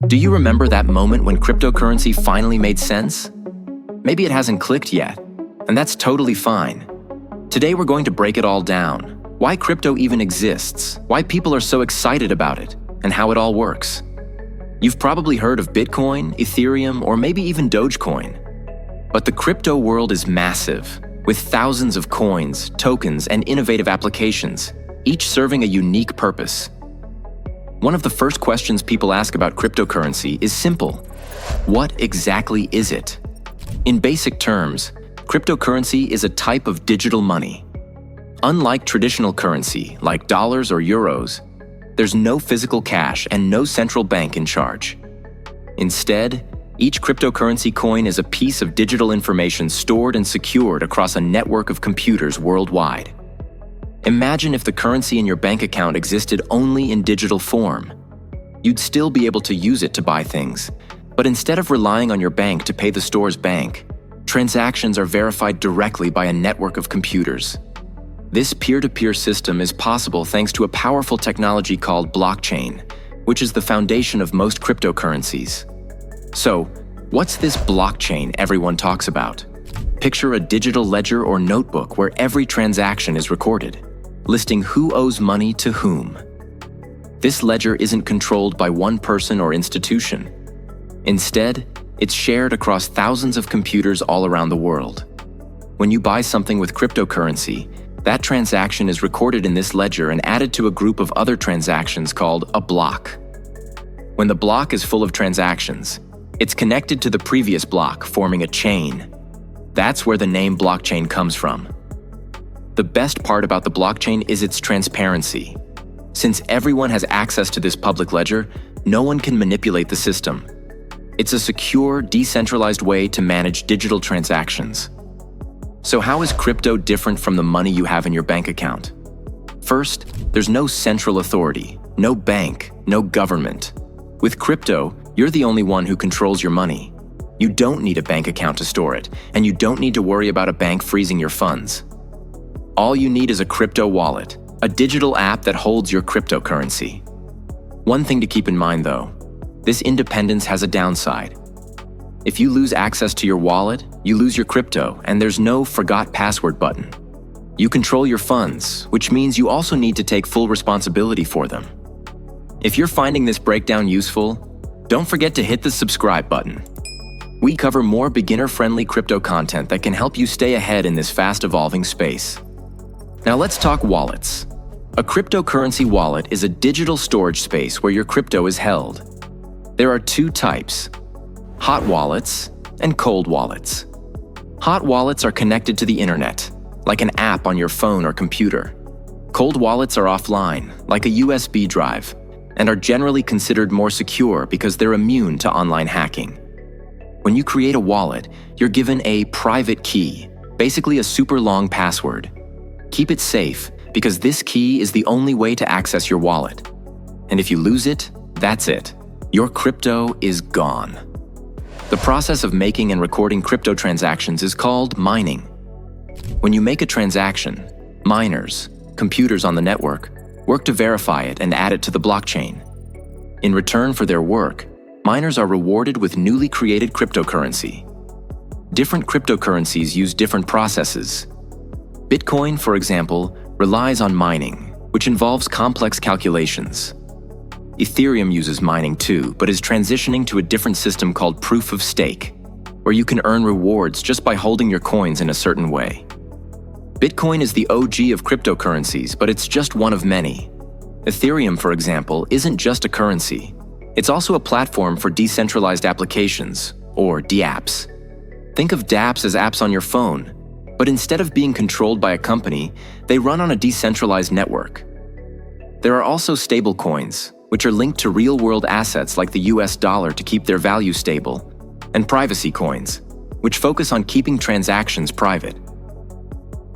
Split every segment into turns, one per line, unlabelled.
Do you remember that moment when cryptocurrency finally made sense? Maybe it hasn't clicked yet, and that's totally fine. Today we're going to break it all down. Why crypto even exists, why people are so excited about it, and how it all works. You've probably heard of Bitcoin, Ethereum, or maybe even Dogecoin. But the crypto world is massive, with thousands of coins, tokens, and innovative applications, each serving a unique purpose. One of the first questions people ask about cryptocurrency is simple. What exactly is it? In basic terms, cryptocurrency is a type of digital money. Unlike traditional currency, like dollars or euros, there's no physical cash and no central bank in charge. Instead, each cryptocurrency coin is a piece of digital information stored and secured across a network of computers worldwide. Imagine if the currency in your bank account existed only in digital form. You'd still be able to use it to buy things, but instead of relying on your bank to pay the store's bank, transactions are verified directly by a network of computers. This peer-to-peer system is possible thanks to a powerful technology called blockchain, which is the foundation of most cryptocurrencies. So, what's this blockchain everyone talks about? Picture a digital ledger or notebook where every transaction is recorded, listing who owes money to whom. This ledger isn't controlled by one person or institution. Instead, it's shared across thousands of computers all around the world. When you buy something with cryptocurrency, that transaction is recorded in this ledger and added to a group of other transactions called a block. When the block is full of transactions, it's connected to the previous block, forming a chain. That's where the name blockchain comes from. The best part about the blockchain is its transparency. Since everyone has access to this public ledger, no one can manipulate the system. It's a secure, decentralized way to manage digital transactions. So how is crypto different from the money you have in your bank account? First, there's no central authority, no bank, no government. With crypto, you're the only one who controls your money. You don't need a bank account to store it, and you don't need to worry about a bank freezing your funds. All you need is a crypto wallet, a digital app that holds your cryptocurrency. One thing to keep in mind though, this independence has a downside. If you lose access to your wallet, you lose your crypto, and there's no forgot password button. You control your funds, which means you also need to take full responsibility for them. If you're finding this breakdown useful, don't forget to hit the subscribe button. We cover more beginner-friendly crypto content that can help you stay ahead in this fast-evolving space. Now let's talk wallets. A cryptocurrency wallet is a digital storage space where your crypto is held. There are two types: hot wallets and cold wallets. Hot wallets are connected to the internet, like an app on your phone or computer. Cold wallets are offline, like a USB drive, and are generally considered more secure because they're immune to online hacking. When you create a wallet, you're given a private key, basically a super long password. Keep it safe, because this key is the only way to access your wallet. And if you lose it, that's it. Your crypto is gone. The process of making and recording crypto transactions is called mining. When you make a transaction, miners, computers on the network, work to verify it and add it to the blockchain. In return for their work, miners are rewarded with newly created cryptocurrency. Different cryptocurrencies use different processes. Bitcoin, for example, relies on mining, which involves complex calculations. Ethereum uses mining too, but is transitioning to a different system called proof of stake, where you can earn rewards just by holding your coins in a certain way. Bitcoin is the OG of cryptocurrencies, but it's just one of many. Ethereum, for example, isn't just a currency. It's also a platform for decentralized applications, or dApps. Think of dApps as apps on your phone, but instead of being controlled by a company, they run on a decentralized network. There are also stablecoins, which are linked to real-world assets like the US dollar to keep their value stable, and privacy coins, which focus on keeping transactions private.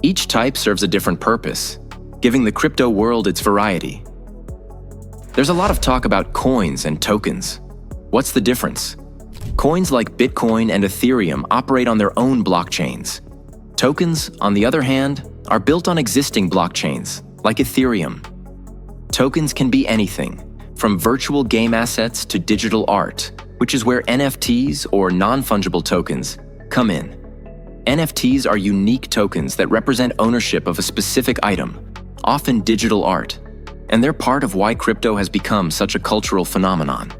Each type serves a different purpose, giving the crypto world its variety. There's a lot of talk about coins and tokens. What's the difference? Coins like Bitcoin and Ethereum operate on their own blockchains. Tokens, on the other hand, are built on existing blockchains, like Ethereum. Tokens can be anything, From virtual game assets to digital art, which is where NFTs, or non-fungible tokens, come in. NFTs are unique tokens that represent ownership of a specific item, often digital art, and they're part of why crypto has become such a cultural phenomenon.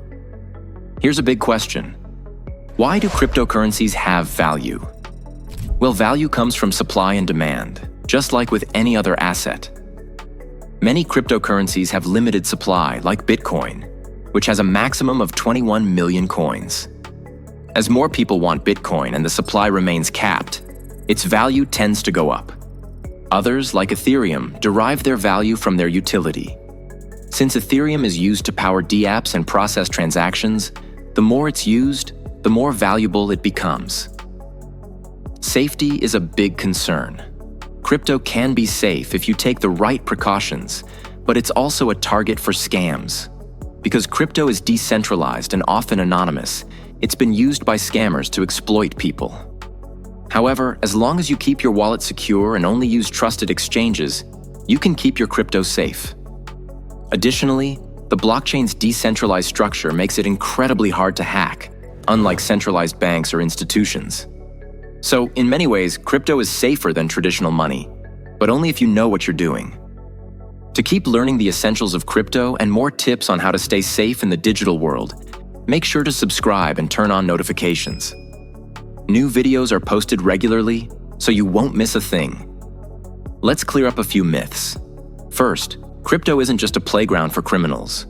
Here's a big question. Why do cryptocurrencies have value? Well, value comes from supply and demand, just like with any other asset. Many cryptocurrencies have limited supply, like Bitcoin, which has a maximum of 21 million coins. As more people want Bitcoin and the supply remains capped, its value tends to go up. Others, like Ethereum, derive their value from their utility. Since Ethereum is used to power dApps and process transactions, the more it's used, the more valuable it becomes. Safety is a big concern. Crypto can be safe if you take the right precautions, but it's also a target for scams. Because crypto is decentralized and often anonymous, it's been used by scammers to exploit people. However, as long as you keep your wallet secure and only use trusted exchanges, you can keep your crypto safe. Additionally, the blockchain's decentralized structure makes it incredibly hard to hack, unlike centralized banks or institutions. So, in many ways, crypto is safer than traditional money, but only if you know what you're doing. To keep learning the essentials of crypto and more tips on how to stay safe in the digital world, make sure to subscribe and turn on notifications. New videos are posted regularly, so you won't miss a thing. Let's clear up a few myths. First, crypto isn't just a playground for criminals.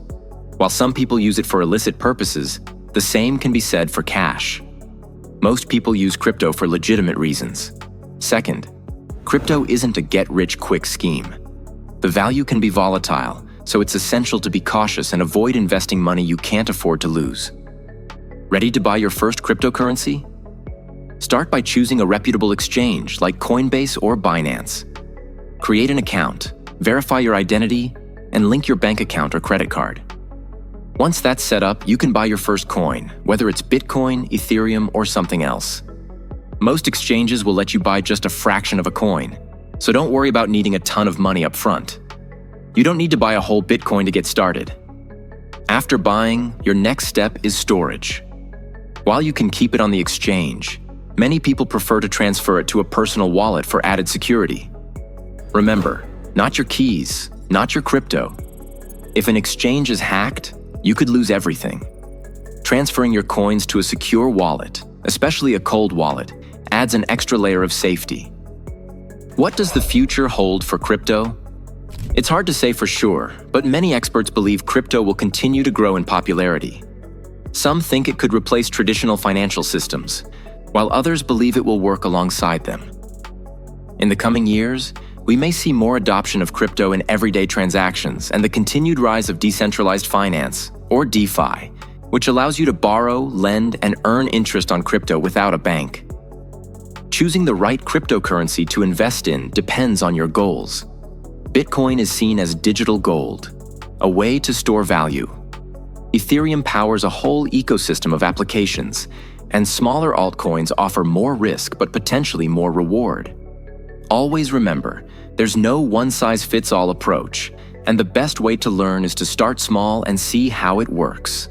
While some people use it for illicit purposes, the same can be said for cash. Most people use crypto for legitimate reasons. Second, crypto isn't a get-rich-quick scheme. The value can be volatile, so it's essential to be cautious and avoid investing money you can't afford to lose. Ready to buy your first cryptocurrency? Start by choosing a reputable exchange like Coinbase or Binance. Create an account, verify your identity, and link your bank account or credit card. Once that's set up, you can buy your first coin, whether it's Bitcoin, Ethereum, or something else. Most exchanges will let you buy just a fraction of a coin, so don't worry about needing a ton of money up front. You don't need to buy a whole Bitcoin to get started. After buying, your next step is storage. While you can keep it on the exchange, many people prefer to transfer it to a personal wallet for added security. Remember, not your keys, not your crypto. If an exchange is hacked, you could lose everything. Transferring your coins to a secure wallet, especially a cold wallet, adds an extra layer of safety. What does the future hold for crypto? It's hard to say for sure, but many experts believe crypto will continue to grow in popularity. Some think it could replace traditional financial systems, while others believe it will work alongside them. In the coming years, we may see more adoption of crypto in everyday transactions and the continued rise of decentralized finance, or DeFi, which allows you to borrow, lend, and earn interest on crypto without a bank. Choosing the right cryptocurrency to invest in depends on your goals. Bitcoin is seen as digital gold, a way to store value. Ethereum powers a whole ecosystem of applications, and smaller altcoins offer more risk but potentially more reward. Always remember, there's no one-size-fits-all approach, and the best way to learn is to start small and see how it works.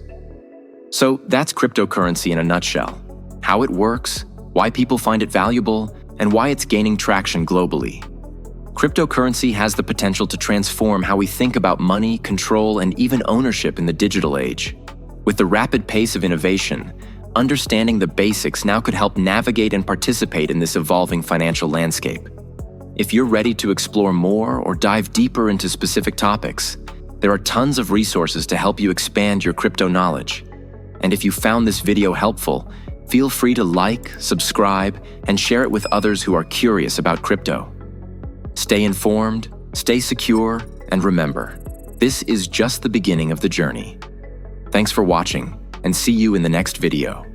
So that's cryptocurrency in a nutshell. How it works, why people find it valuable, and why it's gaining traction globally. Cryptocurrency has the potential to transform how we think about money, control, and even ownership in the digital age. With the rapid pace of innovation, understanding the basics now could help navigate and participate in this evolving financial landscape. If you're ready to explore more or dive deeper into specific topics, there are tons of resources to help you expand your crypto knowledge. And if you found this video helpful, feel free to like, subscribe, and share it with others who are curious about crypto. Stay informed, stay secure, and remember, this is just the beginning of the journey. Thanks for watching, and see you in the next video.